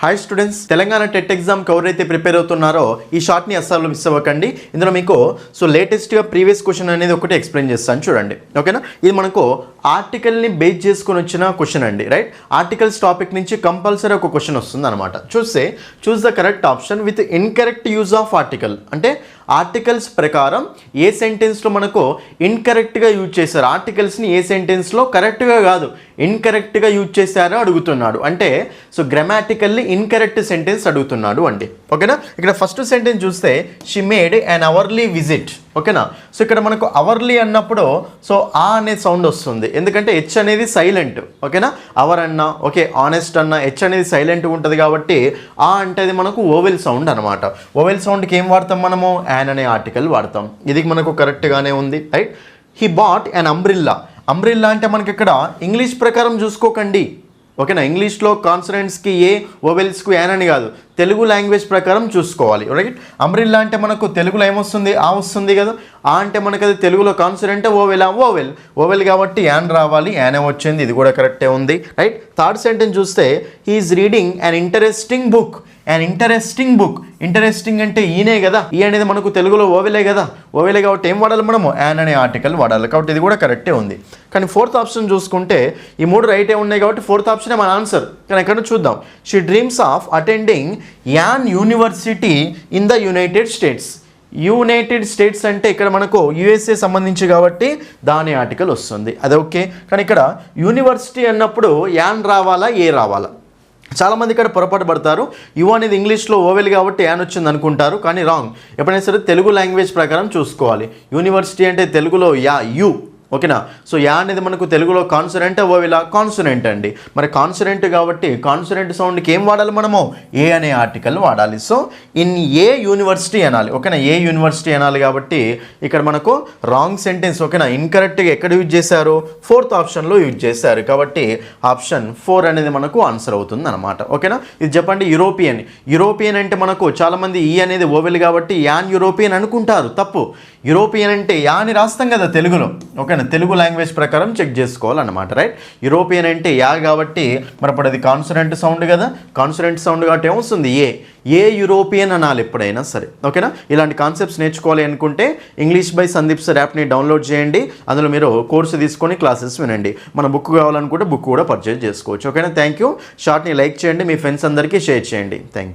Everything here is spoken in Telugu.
హాయ్ స్టూడెంట్స్, తెలంగాణ టెట్ ఎగ్జామ్కి ఎవరైతే ప్రిపేర్ అవుతున్నారో ఈ షార్ట్ని అస్సలు మిస్ అవ్వకండి. ఇందులో మీకు లేటెస్ట్గా ప్రీవియస్ క్వశ్చన్ అనేది ఒకటి ఎక్స్ప్లెయిన్ చేస్తాను చూడండి. ఓకేనా, ఇది మనకు ఆర్టికల్ని బేస్ చేసుకొని వచ్చిన క్వశ్చన్ అండి. రైట్, ఆర్టికల్స్ టాపిక్ నుంచి కంపల్సరీ ఒక క్వశ్చన్ వస్తుంది అనమాట. Choose the correct option with incorrect use of article. అంటే ఆర్టికల్స్ ప్రకారం ఏ సెంటెన్స్లో మనకు ఇన్కరెక్ట్గా యూజ్ చేశారు, ఆర్టికల్స్ని ఏ సెంటెన్స్లో కరెక్ట్గా కాదు ఇన్కరెక్ట్గా యూజ్ చేశారో అడుగుతున్నాడు. అంటే గ్రామాటికల్లీ ఇన్కరెక్ట్ సెంటెన్స్ అడుగుతున్నాడు అండి. ఓకేనా, ఇక్కడ ఫస్ట్ సెంటెన్స్ చూస్తే she made an hourly visit. ఓకేనా, సో ఇక్కడ మనకు అవర్లీ అన్నప్పుడు ఆ అనే సౌండ్ వస్తుంది, ఎందుకంటే హెచ్ అనేది సైలెంట్. ఓకేనా, అవర్ అన్నా ఓకే, ఆనెస్ట్ అన్నా హెచ్ అనేది సైలెంట్గా ఉంటుంది కాబట్టి అంటే అది మనకు ఓవెల్ సౌండ్ అనమాట. ఓవెల్ సౌండ్కి ఏం వాడతాం మనము? యాన్ అనే ఆర్టికల్ వాడతాం. ఇది మనకు కరెక్ట్గానే ఉంది. Right, he bought an umbrella. Umbrella అంటే మనకి ఇక్కడ ఇంగ్లీష్ ప్రకారం చూసుకోకండి. ఓకేనా, ఇంగ్లీష్లో కాన్సనెంట్స్కి ఏ, ఓవెల్స్కి యాన్ అని కాదు, తెలుగు లాంగ్వేజ్ ప్రకారం చూసుకోవాలి. రైట్, అంబ్రిల్లా అంటే మనకు తెలుగులో ఏమొస్తుంది? ఆ వస్తుంది కదా. ఆ అంటే మనకు అది తెలుగులో కాన్సనెంట్ ఓవెల్, ఓవెల్ కాబట్టి యాన్ రావాలి, యానే వచ్చింది, ఇది కూడా కరెక్టే ఉంది. రైట్, థర్డ్ సెంటెన్స్ చూస్తే he is reading an interesting book. And interesting book, interesting అంటే ఈయనే కదా, ఈ అనేది మనకు తెలుగులో ఓవెలే కదా, ఓవెలే కాబట్టి ఏం వాడాలి మనము? యాన్ అనే ఆర్టికల్ వాడాలి, కాబట్టి ఇది కూడా కరెక్టే ఉంది. కానీ ఫోర్త్ ఆప్షన్ చూసుకుంటే ఈ మూడు రైటే ఉన్నాయి కాబట్టి ఫోర్త్ ఆప్షనే మన ఆన్సర్. కానీ ఎక్కడ చూద్దాం, she dreams of attending an university in the United states. United states అంటే ఇక్కడ మనకు యుఎస్ఏ సంబంధించి కాబట్టి దాని ఆర్టికల్ వస్తుంది, అది ఓకే. కానీ ఇక్కడ యూనివర్సిటీ అన్నప్పుడు యాన్ రావాలా, ఏ రావాలా? చాలామంది ఇక్కడ పొరపాటు పడతారు. యు అనేది ఇంగ్లీష్లో ఓవెల్ కాబట్టి యాన్ వచ్చింది అనుకుంటారు, కానీ రాంగ్. ఎప్పుడైనా సరే తెలుగు లాంగ్వేజ్ ప్రకారం చూసుకోవాలి. యూనివర్సిటీ అంటే తెలుగులో యు. ఓకేనా, సో యా అనేది మనకు తెలుగులో కాన్సనెంట్, ఓవెలా కాన్సనెంట్ అండి. మరి కాన్సనెంట్ కాబట్టి కాన్సనెంట్ సౌండ్కి ఏం వాడాలి మనము? ఏ అనే ఆర్టికల్ వాడాలి. సో ఇన్ ఏ యూనివర్సిటీ అనాలి. ఓకేనా, ఏ యూనివర్సిటీ అనాలి కాబట్టి ఇక్కడ మనకు రాంగ్ సెంటెన్స్. ఓకేనా, ఇన్కరెక్ట్గా ఎక్కడ యూజ్ చేశారు? ఫోర్త్ ఆప్షన్లో యూజ్ చేశారు, కాబట్టి ఆప్షన్ 4 అనేది మనకు ఆన్సర్ అవుతుంది అనమాట. ఓకేనా, ఇది చెప్పండి. యూరోపియన్ అంటే మనకు చాలామంది ఈ అనేది ఓవెల్ కాబట్టి యాన్ యూరోపియన్ అనుకుంటారు, తప్పు. యూరోపియన్ అంటే యా అని రాస్తాం కదా తెలుగులో. ఓకేనా, తెలుగు లాంగ్వేజ్ ప్రకారం చెక్ చేసుకోవాలన్నమాట. రైట్, యూరోపియన్ అంటే యా కాబట్టి మరి అప్పుడు అది కాన్సనెంట్ సౌండ్ కదా, కాన్సనెంట్ సౌండ్ కాబట్టి ఏమొస్తుంది? ఏ యూరోపియన్ అనాలి ఎప్పుడైనా సరే. ఓకేనా, ఇలాంటి కాన్సెప్ట్స్ నేర్చుకోవాలి అనుకుంటే ఇంగ్లీష్ బై సందీప్ సార్ యాప్ని డౌన్లోడ్ చేయండి. అందులో మీరు కోర్సు తీసుకొని క్లాసెస్ వినండి. మన బుక్ కావాలనుకుంటే బుక్ కూడా పర్చేజ్ చేసుకోవచ్చు. ఓకేనా, థ్యాంక్ యూ. షార్ట్ని లైక్ చేయండి, మీ ఫ్రెండ్స్ అందరికీ షేర్ చేయండి. Thank you.